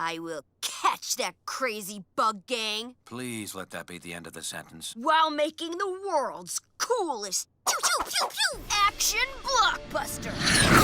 I will catch that crazy bug gang Please let that be the end of the sentence. while making the world's coolest action blockbuster.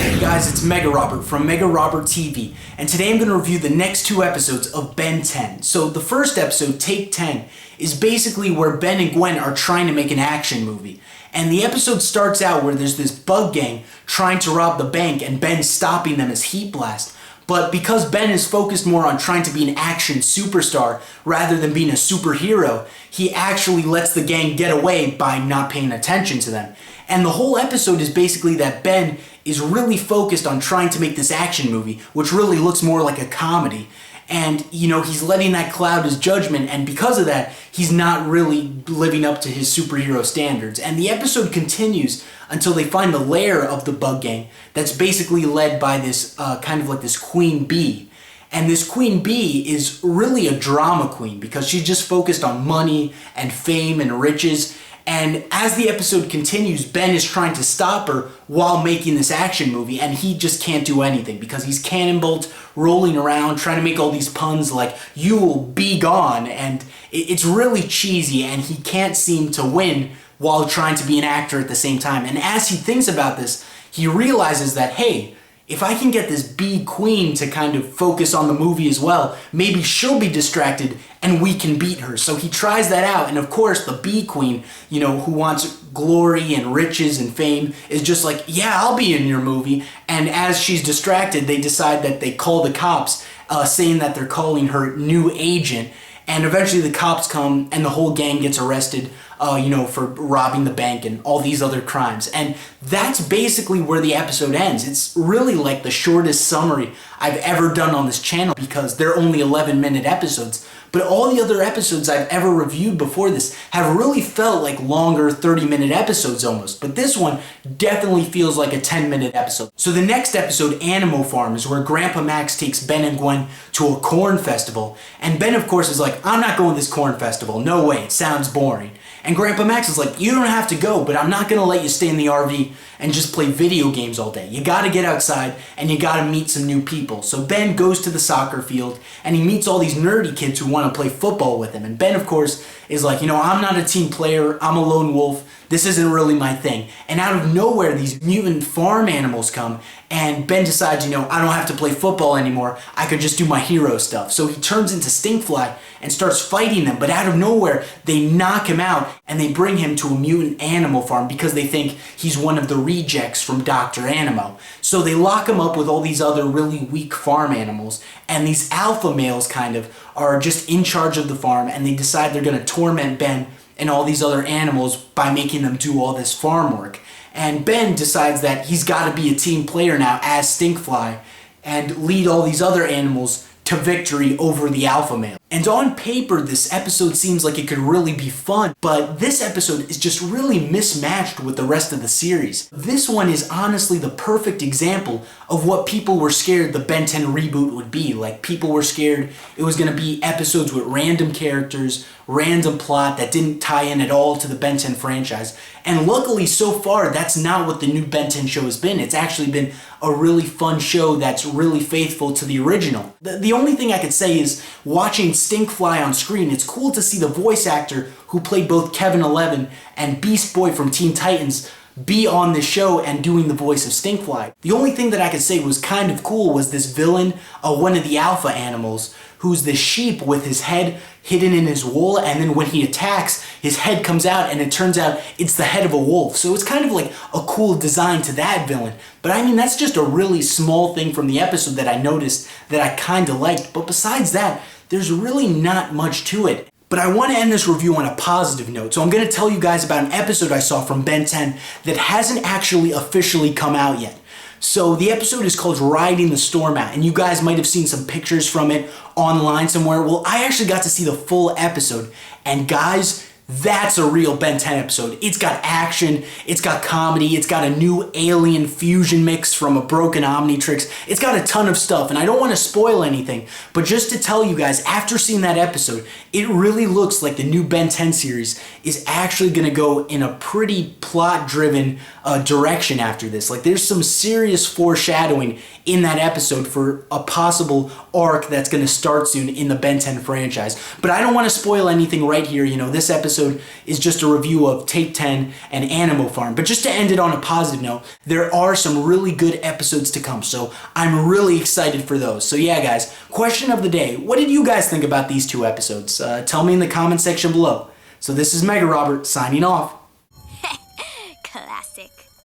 Hey guys, it's MegaRobert from MegaRobertTV, and today I'm going to review the next two episodes of Ben 10. So the first episode, Take 10, is basically where Ben and Gwen are trying to make an action movie. And the episode starts out where there's this bug gang trying to rob the bank and Ben stopping them as Heat Blast. But because Ben is focused more on trying to be an action superstar rather than being a superhero, he actually lets the gang get away by not paying attention to them. And the whole episode is basically that Ben is really focused on trying to make this action movie, which really looks more like a comedy. And, you know, he's letting that cloud his judgment, and because of that, he's not really living up to his superhero standards. And the episode continues until they find the lair of the bug gang that's basically led by this kind of like this queen bee. And this queen bee is really a drama queen because she's just focused on money and fame and riches. And as the episode continues, Ben is trying to stop her while making this action movie, and he just can't do anything because he's cannonbolt rolling around trying to make all these puns like "you'll be gone," and it's really cheesy, and he can't seem to win while trying to be an actor at the same time. And as he thinks about this, he realizes that, hey, if I can get this bee queen to kind of focus on the movie as well, maybe she'll be distracted and we can beat her. So he tries that out, and of course the bee queen, you know, who wants glory and riches and fame, is just like, yeah, I'll be in your movie. And as she's distracted, they decide that they call the cops, saying that they're calling her new agent. And eventually the cops come and the whole gang gets arrested, you know, for robbing the bank and all these other crimes. And that's basically where the episode ends. It's really like the shortest summary I've ever done on this channel because they're only 11-minute episodes. But all the other episodes I've ever reviewed before this have really felt like longer 30-minute episodes almost. But this one definitely feels like a 10-minute episode. So the next episode, Animo Farm, is where Grandpa Max takes Ben and Gwen to a corn festival. And Ben, of course, is like, I'm not going to this corn festival. No way, it sounds boring. And Grandpa Max is like, you don't have to go, but I'm not going to let you stay in the RV and just play video games all day. You got to get outside and you got to meet some new people. So Ben goes to the soccer field and he meets all these nerdy kids who want to play football with him. And Ben, of course, is like, you know, I'm not a team player. I'm a lone wolf. This isn't really my thing. And out of nowhere, these mutant farm animals come, and Ben decides, you know, I don't have to play football anymore. I could just do my hero stuff. So he turns into Stinkfly and starts fighting them, but out of nowhere, they knock him out and they bring him to a mutant animal farm because they think he's one of the rejects from Dr. Animo. So they lock him up with all these other really weak farm animals, and these alpha males kind of are just in charge of the farm, and they decide they're going to torment Ben and all these other animals by making them do all this farm work. And Ben decides that he's got to be a team player now as Stinkfly and lead all these other animals to victory over the alpha male. And on paper, this episode seems like it could really be fun, but this episode is just really mismatched with the rest of the series. This one is honestly the perfect example of what people were scared the Ben 10 reboot would be. Like, people were scared it was going to be episodes with random characters, random plot that didn't tie in at all to the Ben 10 franchise. And luckily, so far, that's not what the new Ben 10 show has been. It's actually been a really fun show that's really faithful to the original. The only thing I could say is, watching Stinkfly on screen, it's cool to see the voice actor who played both Kevin 11 and Beast Boy from Teen Titans be on the show and doing the voice of Stinkfly. The only thing that I could say was kind of cool was this villain, one of the alpha animals, who's this sheep with his head hidden in his wool, and then when he attacks, his head comes out and it turns out it's the head of a wolf. So it's kind of like a cool design to that villain. But I mean, that's just a really small thing from the episode that I noticed that I kind of liked. But besides that, there's really not much to it. But I want to end this review on a positive note, so I'm going to tell you guys about an episode I saw from Ben 10 that hasn't actually officially come out yet. So the episode is called Riding the Storm Out, and you guys might have seen some pictures from it online somewhere. Well, I actually got to see the full episode, and guys, that's a real Ben 10 episode. It's got action, it's got comedy, it's got a new alien fusion mix from a broken Omnitrix. It's got a ton of stuff, and I don't want to spoil anything, but just to tell you guys, after seeing that episode, it really looks like the new Ben 10 series is actually going to go in a pretty plot-driven direction after this. Like, there's some serious foreshadowing in that episode for a possible arc that's going to start soon in the Ben 10 franchise. But I don't want to spoil anything right here. You know, this episode is just a review of Take 10 and Animo Farm. But just to end it on a positive note, there are some really good episodes to come, so I'm really excited for those. So yeah, guys, question of the day. What did you guys think about these two episodes? Tell me in the comment section below. So this is Mega Robert signing off.